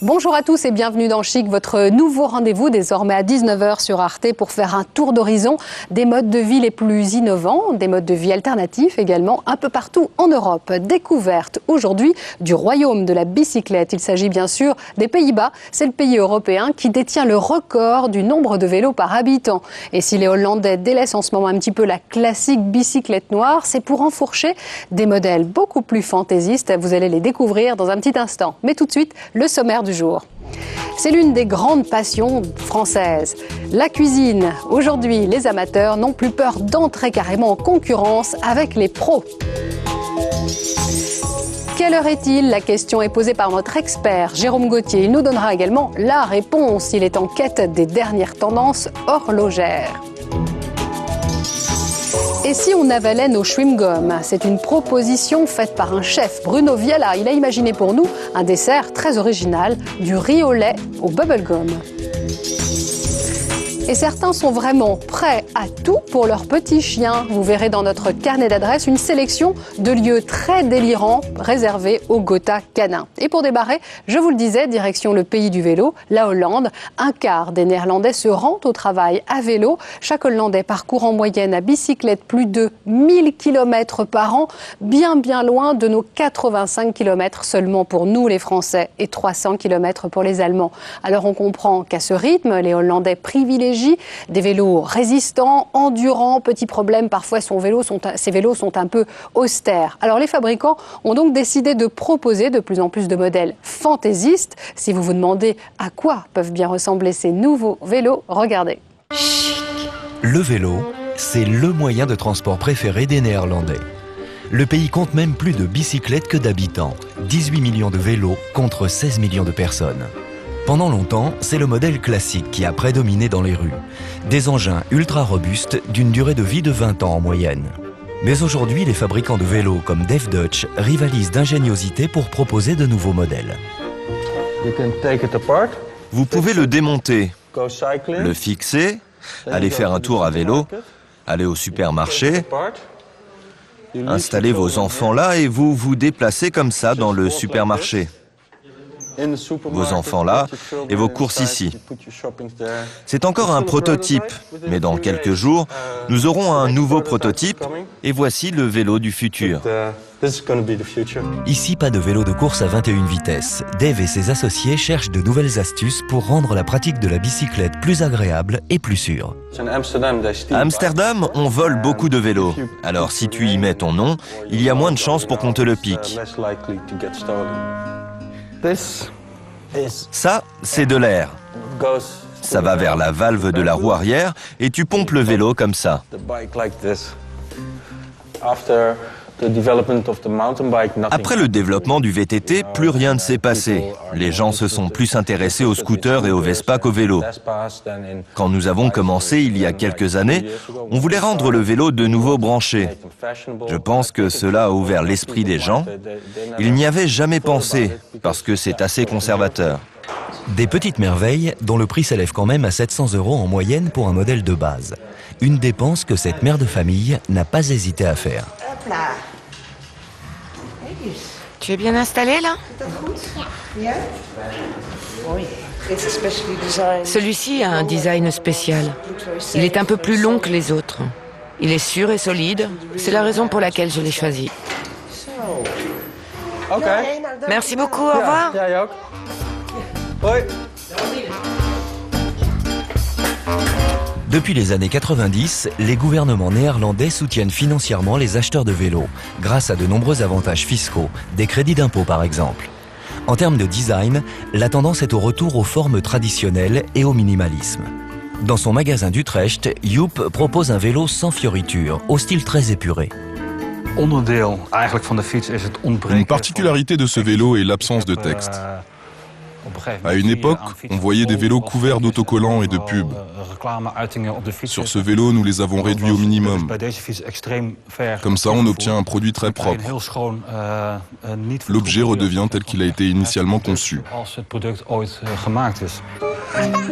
Bonjour à tous et bienvenue dans Chic, votre nouveau rendez-vous désormais à 19 h sur Arte pour faire un tour d'horizon des modes de vie les plus innovants, des modes de vie alternatifs également un peu partout en Europe. Découverte aujourd'hui du royaume de la bicyclette. Il s'agit bien sûr des Pays-Bas. C'est le pays européen qui détient le record du nombre de vélos par habitant. Et si les Hollandais délaissent en ce moment un petit peu la classique bicyclette noire, c'est pour enfourcher des modèles beaucoup plus fantaisistes. Vous allez les découvrir dans un petit instant. Mais tout de suite, le sommaire du jour. C'est l'une des grandes passions françaises. La cuisine. Aujourd'hui, les amateurs n'ont plus peur d'entrer carrément en concurrence avec les pros. Quelle heure est-il? La question est posée par notre expert Jérôme Gauthier. Il nous donnera également la réponse. Il est en quête des dernières tendances horlogères. Et si on avalait nos chewing-gums? C'est une proposition faite par un chef, Bruno Viala. Il a imaginé pour nous un dessert très original, du riz au lait au bubblegum. Et certains sont vraiment prêts à tout pour leur petit chien. Vous verrez dans notre carnet d'adresses une sélection de lieux très délirants réservés aux Gotha canins. Et pour démarrer, je vous le disais, direction le pays du vélo, la Hollande. Un quart des Néerlandais se rend au travail à vélo. Chaque Hollandais parcourt en moyenne à bicyclette plus de 1000 km par an, bien loin de nos 85 km seulement pour nous les Français et 300 km pour les Allemands. Alors on comprend qu'à ce rythme, les Hollandais privilégient des vélos résistants, endurants. Petit problème, parfois ces vélos sont un peu austères. Alors les fabricants ont donc décidé de proposer de plus en plus de modèles fantaisistes. Si vous vous demandez à quoi peuvent bien ressembler ces nouveaux vélos, regardez. Le vélo, c'est le moyen de transport préféré des Néerlandais. Le pays compte même plus de bicyclettes que d'habitants. 18 millions de vélos contre 16 millions de personnes. Pendant longtemps, c'est le modèle classique qui a prédominé dans les rues. Des engins ultra robustes d'une durée de vie de 20 ans en moyenne. Mais aujourd'hui, les fabricants de vélos comme Def Dutch rivalisent d'ingéniosité pour proposer de nouveaux modèles. Vous pouvez le démonter, le fixer, aller faire un tour à vélo, aller au supermarché, installer vos enfants là et vous vous déplacez comme ça dans le supermarché. Vos enfants là et vos courses ici. C'est encore un prototype, mais dans quelques jours, nous aurons un nouveau prototype et voici le vélo du futur. Ici, pas de vélo de course à 21 vitesses. Dave et ses associés cherchent de nouvelles astuces pour rendre la pratique de la bicyclette plus agréable et plus sûre. À Amsterdam, on vole beaucoup de vélos. Alors si tu y mets ton nom, il y a moins de chances pour qu'on te le pique. Ça, c'est de l'air. Ça va vers la valve de la roue arrière et tu pompes le vélo comme ça. Après le développement du VTT, plus rien ne s'est passé. Les gens se sont plus intéressés aux scooters et aux Vespa qu'aux vélos. Quand nous avons commencé il y a quelques années, on voulait rendre le vélo de nouveau branché. Je pense que cela a ouvert l'esprit des gens. Ils n'y avaient jamais pensé, parce que c'est assez conservateur. Des petites merveilles dont le prix s'élève quand même à 700 € en moyenne pour un modèle de base. Une dépense que cette mère de famille n'a pas hésité à faire. Tu es bien installé là? Celui-ci a un design spécial. Il est un peu plus long que les autres. Il est sûr et solide. C'est la raison pour laquelle je l'ai choisi. Merci beaucoup, au revoir. Depuis les années 90, les gouvernements néerlandais soutiennent financièrement les acheteurs de vélos, grâce à de nombreux avantages fiscaux, des crédits d'impôt par exemple. En termes de design, la tendance est au retour aux formes traditionnelles et au minimalisme. Dans son magasin d'Utrecht, Joep propose un vélo sans fioritures, au style très épuré. Une particularité de ce vélo est l'absence de texte. À une époque, on voyait des vélos couverts d'autocollants et de pubs. Sur ce vélo, nous les avons réduits au minimum. Comme ça, on obtient un produit très propre. L'objet redevient tel qu'il a été initialement conçu.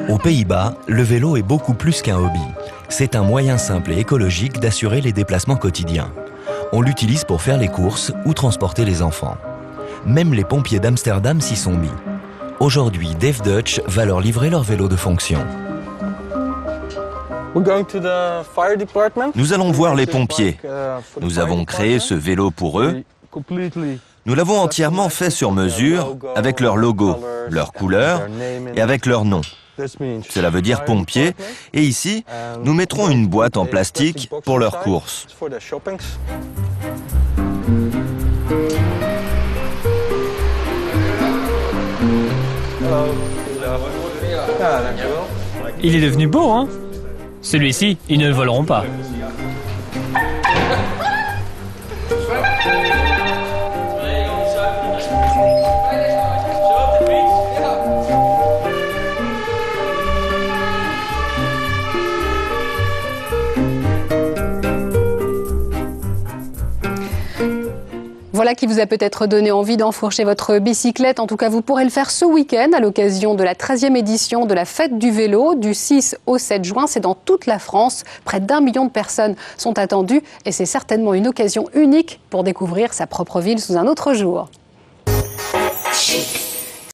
Aux Pays-Bas, le vélo est beaucoup plus qu'un hobby. C'est un moyen simple et écologique d'assurer les déplacements quotidiens. On l'utilise pour faire les courses ou transporter les enfants. Même les pompiers d'Amsterdam s'y sont mis. Aujourd'hui, Dave Dutch va leur livrer leur vélo de fonction. Nous allons voir les pompiers. Nous avons créé ce vélo pour eux. Nous l'avons entièrement fait sur mesure, avec leur logo, leur couleur et avec leur nom. Cela veut dire pompier. Et ici, nous mettrons une boîte en plastique pour leurs courses. Il est devenu beau, hein? Celui-ci, ils ne le voleront pas. Voilà qui vous a peut-être donné envie d'enfourcher votre bicyclette. En tout cas, vous pourrez le faire ce week-end à l'occasion de la 13e édition de la Fête du vélo du 6 au 7 juin. C'est dans toute la France. Près d'1 million de personnes sont attendues et c'est certainement une occasion unique pour découvrir sa propre ville sous un autre jour. Chic.